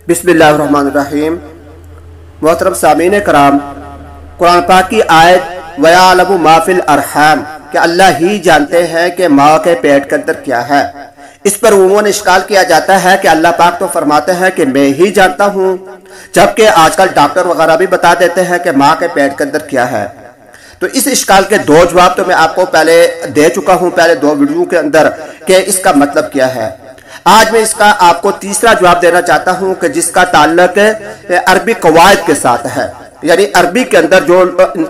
बिस्मिल्लाहिर्रहमानिर्रहीम। मोहतरम सामीन कराम, कुरान पाक की आयत वयालमु मा फिल अरहाम कि अल्लाह ही जानते हैं कि माँ के पेट के अंदर क्या है। इस पर उमूमन इश्काल किया जाता है कि अल्लाह पाक तो फरमाते हैं कि मैं ही जानता हूँ, जबकि आजकल डॉक्टर वगैरह भी बता देते हैं कि माँ के पेट के अंदर क्या है। तो इस इश्काल के दो जवाब तो मैं आपको पहले दे चुका हूँ, पहले दो वीडियो के अंदर, कि इसका मतलब क्या है। आज मैं इसका आपको तीसरा जवाब देना चाहता हूं कि जिसका ताल्लुक अरबी कवायद के साथ है। यानी अरबी के अंदर जो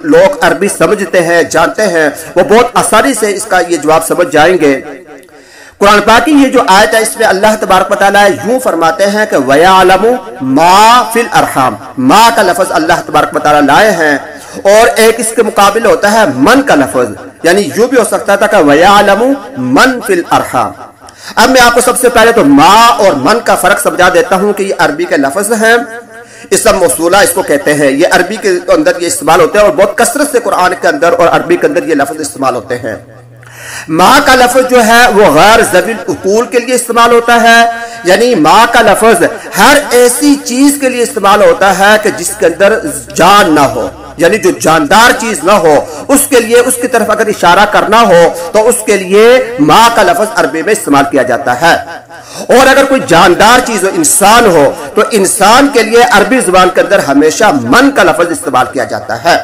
लोग अरबी समझते हैं, जानते हैं, वो बहुत आसानी से इसका ये जवाब समझ जाएंगे। कुरान पाक की ये जो आयत है, इसमें अल्लाह तबारक व तआला यूं फरमाते हैं कि वयालमु मा फिल अरहाम, माँ का लफ्ज अल्लाह तबारक व तआला लाए हैं, और एक इसके मुकाबिल होता है मन का लफ्ज। यानी यूं भी हो सकता था कि वयालमु मन फिल अरहाम। अब मैं आपको सबसे पहले तो माँ और मन का फर्क समझा देता हूं कि ये अरबी के लफ्ज हैं, इसम मौसूला इसको कहते हैं। ये अरबी के अंदर ये इस्तेमाल होते हैं और बहुत कसरत से कुरान के अंदर और अरबी के अंदर ये लफ्ज इस्तेमाल होते हैं। माँ का लफ्ज जो है वो गैर ज़वील उकूल के लिए इस्तेमाल होता है। यानी माँ का लफ्ज हर ऐसी चीज के लिए इस्तेमाल होता है कि जिसके अंदर जान ना हो, यानी जो जानदार चीज ना हो, उसके लिए उसकी तरफ अगर इशारा करना हो तो उसके लिए माँ का लफ्ज अरबी में इस्तेमाल किया जाता है। और अगर कोई जानदार चीज हो, इंसान हो, तो इंसान के लिए अरबी जुबान के अंदर हमेशा मन का लफ्ज इस्तेमाल किया जाता है।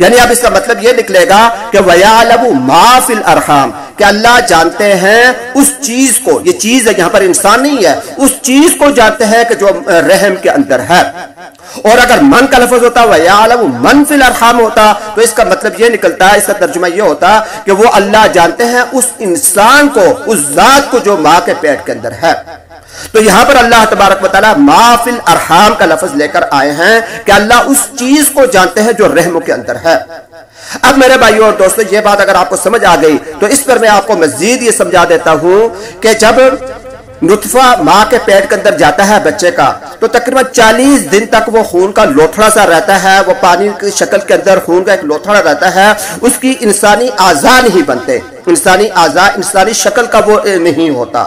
यानी अब इसका मतलब यह निकलेगा कि वयालमु मा फिल अरहाम, कि अल्लाह जानते हैं उस चीज को, ये चीज है, यहां पर इंसान नहीं है, उस चीज को जानते हैं कि जो रहम के अंदर है। और अगर मन का लफ्ज होता वयालमु मन फिल अरहाम होता, तो इसका मतलब यह निकलता है, इसका तर्जुमा यह होता कि वो अल्लाह जानते हैं उस इंसान को, उस जात को जो माँ के पेट के अंदर है। तो यहां पर अल्लाह तबारक व तआला मा फिल अरहाम का लफ्ज लेकर आए हैं कि अल्लाह उस चीज को जानते हैं जो रहमों के अंदर है। अब मेरे भाइयों और दोस्तों, ये बात अगर आपको समझ आ गई तो इस पर मैं आपको मजीद ये समझा देता हूं कि जब नुतफा माँ के पेट के अंदर जाता है बच्चे का, तो तकरीबन 40 दिन तक वो खून का लोथड़ा सा रहता है, वो पानी की शक्ल के अंदर खून का एक लोथड़ा रहता है, उसकी इंसानी आज़ा नहीं बनते, इंसानी आज़ा, इंसानी शक्ल का वो नहीं होता।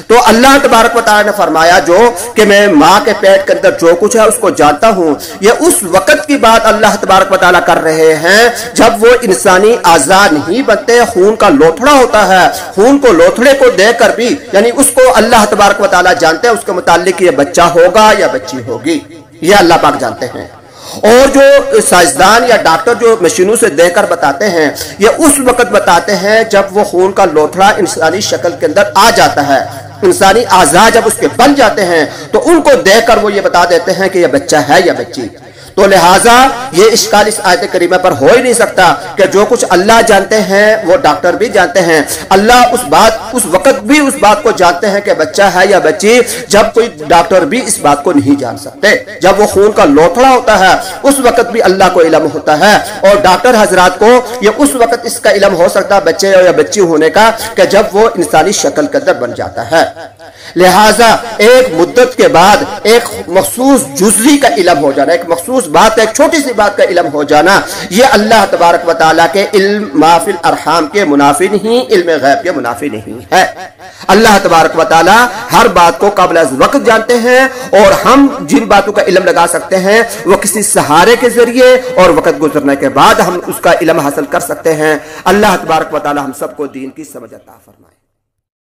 तो अल्लाह तबारक व तआला ने फरमाया जो कि मैं माँ के पेट के अंदर जो कुछ है उसको जानता हूँ, ये उस वक़्त की बात अल्लाह तबारक व तआला कर रहे हैं जब वो इंसानी आज़ा नहीं बनते, खून का लोथड़ा होता है। खून को लोथड़े को देकर भी, यानी उसको अल्लाह तबारक व तआला जानते हैं उसके मुताल्लिक ये बच्चा होगा या बच्ची होगी, ये अल्लाह पाक जानते हैं। और जो साइंसदान या डॉक्टर जो मशीनों से देखकर बताते हैं, ये उस वक्त बताते हैं जब वो खून का लोथड़ा इंसानी शक्ल के अंदर आ जाता है, इंसानी आज़ा जब उसके बन जाते हैं, तो उनको देखकर वो ये बता देते हैं कि ये बच्चा है या बच्ची। तो लिहाजा ये इश्काल इस आयत करीमा पर हो ही नहीं सकता कि जो कुछ अल्लाह जानते हैं वो डॉक्टर भी जानते हैं। अल्लाह उस वक्त भी उस बात को जानते हैं कि बच्चा है या बच्ची, जब कोई डॉक्टर भी इस बात को नहीं जान सकते। जब वो खून का लोथड़ा होता है उस वक्त भी अल्लाह को इल्म होता है, और डॉक्टर हजरात को ये उस वक्त इसका इल्म हो सकता है बच्चे या बच्ची होने का कि जब वो इंसानी शक्ल के अंदर बन जाता है। लिहाजा एक मुद्दत के बाद एक मखसूस जुज़वी का इल्म हो जाना, एक मखसूस बात, एक छोटी सी बात का इल्म हो जाना, ये अल्लाह तबारक व तआला के इल्म मा फिल अरहाम के मुनाफी नहीं, इल्म गैब के मुनाफी नहीं है। अल्लाह तबारक व तआला हर बात को क़ब्ल अज़ वक़्त जानते हैं, और हम जिन बातों का इल्म लगा सकते हैं वो किसी सहारे के जरिए और वक़्त गुजरने के बाद हम उसका इल्म हासिल कर सकते हैं। अल्लाह तबारक व तआला हम सबको दीन की समझ अता फरमाए।